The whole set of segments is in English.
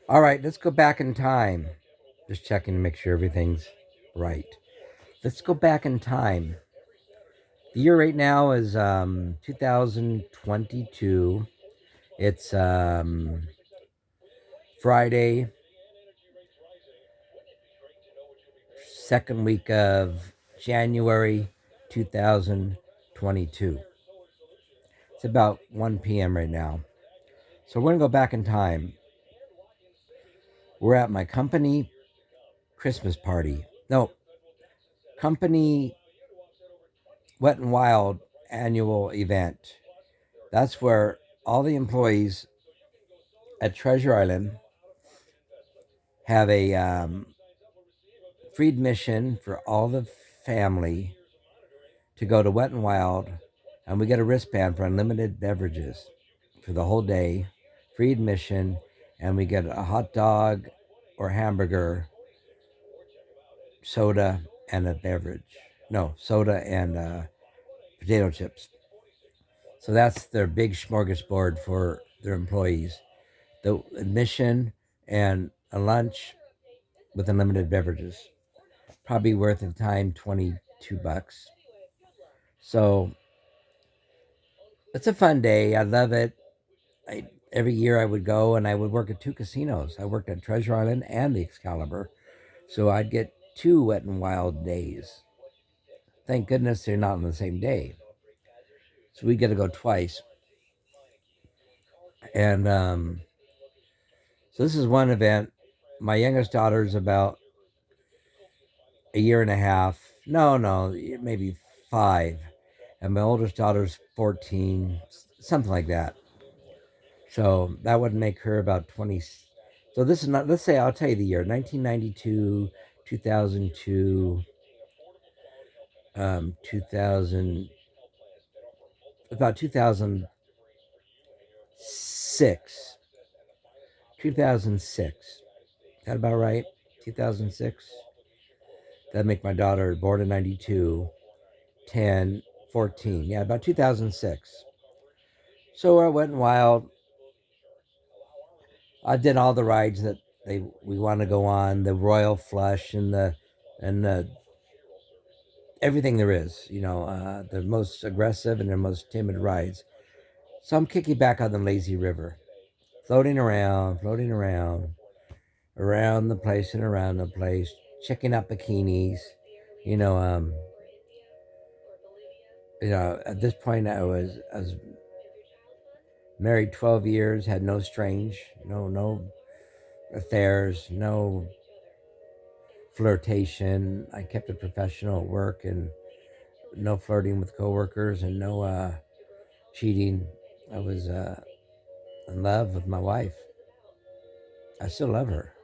All right, let's go back in time. Just checking to make sure everything's right. Let's go back in time. The year right now is 2022. It's Friday, second week of January 2022. It's about 1 p.m. right now. So we're going to go back in time. We're at my company Christmas party. No, company Wet and Wild annual event. That's where all the employees at Treasure Island have a free admission for all the family to go to Wet and Wild, and we get a wristband for unlimited beverages for the whole day, free admission, and we get a hot dog or hamburger, soda, and a beverage. No, soda and potato chips. So that's their big smorgasbord for their employees. The admission and a lunch with unlimited beverages. Probably worth at the time $22. So it's a fun day. I love it. Every year I would go and I would work at two casinos. I worked at Treasure Island and the Excalibur. So I'd get two Wet and Wild days. Thank goodness they're not on the same day. So we get to go twice. And so this is one event. My youngest daughter's about a year and a half. No, maybe 5. And my oldest daughter's 14, something like that. So that would make her about 20. So this is not, let's say, I'll tell you the year 1992, 2002, 2000, about 2006. 2006. Is that about right? 2006? That'd make my daughter born in 92, 10, 14. Yeah, about 2006. So I went wild. I did all the rides that we want to go on, the Royal Flush and the everything there is, the most aggressive and the most timid rides. So I'm kicking back on the lazy river, floating around the place and around the place, checking out bikinis. You know, um, at this point I was married 12 years, had no strange, no affairs, no flirtation. I kept it professional at work and no flirting with coworkers and no cheating. I was in love with my wife. I still love her,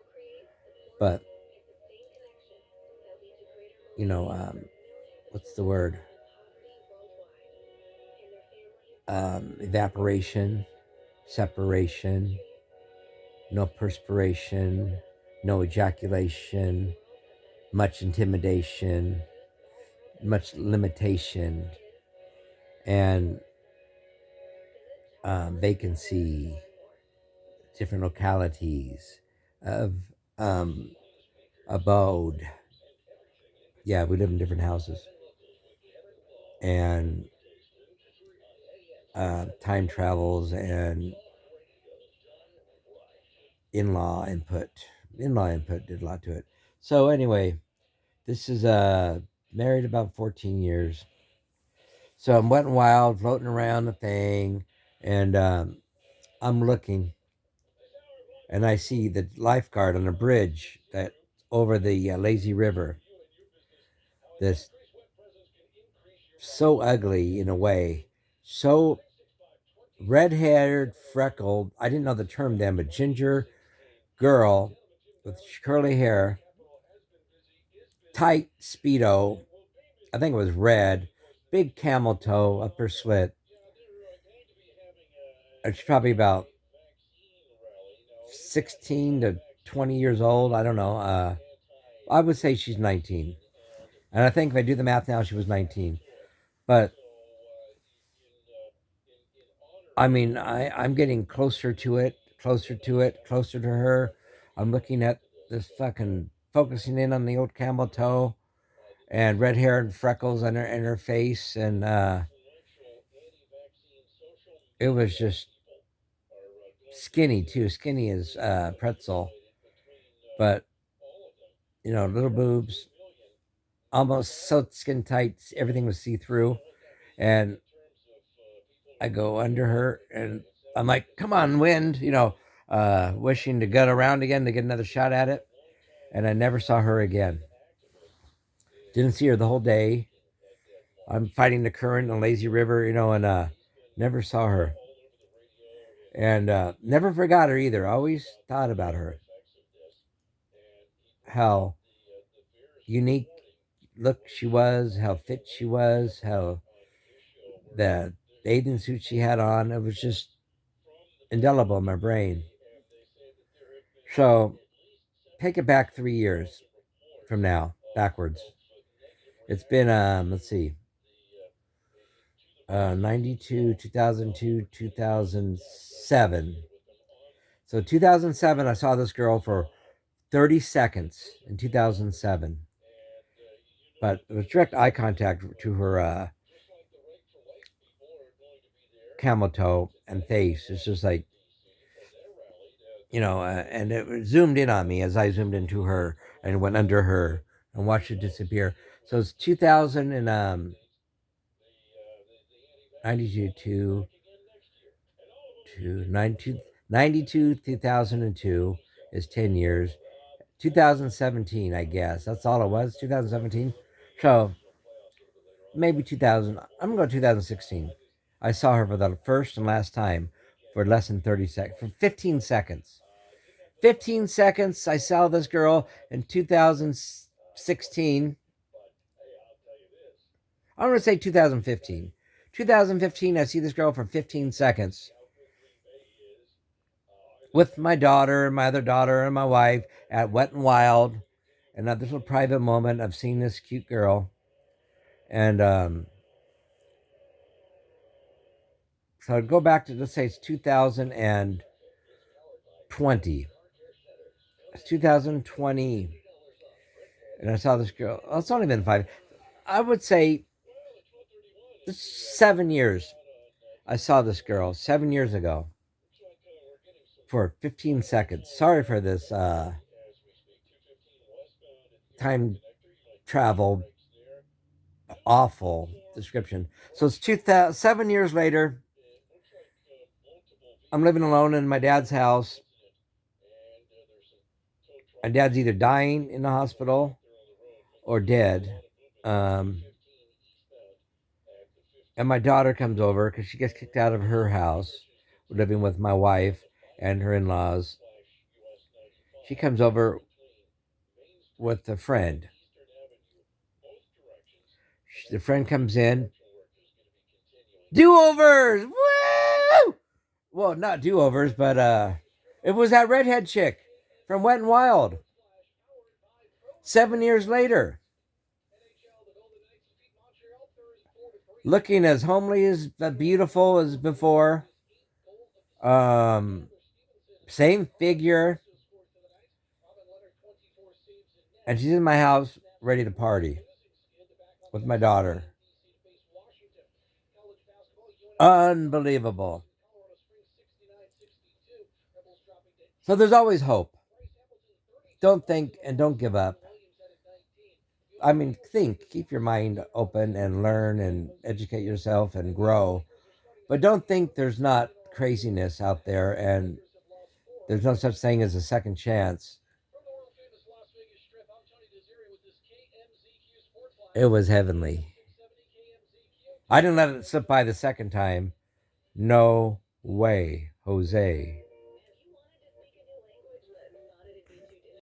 but you know, what's the word? Evaporation, separation, no perspiration, no ejaculation, much intimidation, much limitation, and vacancy, different localities of abode. Yeah, we live in different houses, and time travels and in-law input. In-law input did a lot to it. So anyway, this is married about 14 years. So I'm wet and wild, floating around the thing, and I'm looking, and I see the lifeguard on a bridge that over the lazy river. This so ugly in a way, so red-haired, freckled. I didn't know the term then, but ginger girl with curly hair, tight speedo. I think it was red, big camel toe up her slit. It's probably about 16 to 20 years old. I don't know. I would say she's 19. And I think if I do the math now, she was 19. But I mean, I'm getting closer to it, closer to her. I'm looking at this fucking focusing in on the old camel toe and red hair and freckles on her face, and it was just skinny too, skinny as pretzel, but little boobs, almost so skin tight, everything was see through, and I go under her, and I'm like, "Come on, wind," wishing to gut around again to get another shot at it, and I never saw her again. Didn't see her the whole day. I'm fighting the current in a lazy river, and never saw her. And never forgot her either. Always thought about her. How unique look she was, how fit she was, how the bathing suit she had on. It was just indelible in my brain. So take it back 3 years from now, backwards. It's been, let's see, 92, 2002, 2007. So 2007, I saw this girl for 30 seconds in 2007. But it was direct eye contact to her camel toe and face. It's just like, and it zoomed in on me as I zoomed into her and went under her and watched it disappear. So it's 2000 and 92 to 92, 2002 is 10 years. 2017, I guess. That's all it was, 2017. So maybe 2000. I'm going to go 2016. I saw her for the first and last time for less than 30 seconds, for 15 seconds. 15 seconds, I saw this girl in 2016. I'm going to say 2015. 2015, I see this girl for 15 seconds with my daughter and my other daughter and my wife at Wet and Wild. And this little private moment of seeing this cute girl. And so I'd go back to, let's say it's 2020. It's 2020. And I saw this girl. Well, it's only been 5. I would say 7 years. I saw this girl 7 years ago for 15 seconds. Sorry for this time travel awful description. So it's 7 years later. I'm living alone in my dad's house. My dad's either dying in the hospital or dead. And my daughter comes over because she gets kicked out of her house, living with my wife and her in-laws. She comes over with a friend. The friend comes in. Do-overs! Woo! Well, not do-overs, but it was that redhead chick from Wet and Wild. 7 years later. Looking as homely, as beautiful as before. Same figure. And she's in my house ready to party with my daughter. Unbelievable. So there's always hope. Don't think and don't give up. I mean, think, keep your mind open and learn and educate yourself and grow. But don't think there's not craziness out there and there's no such thing as a second chance. It was heavenly. I didn't let it slip by the second time. No way, Jose.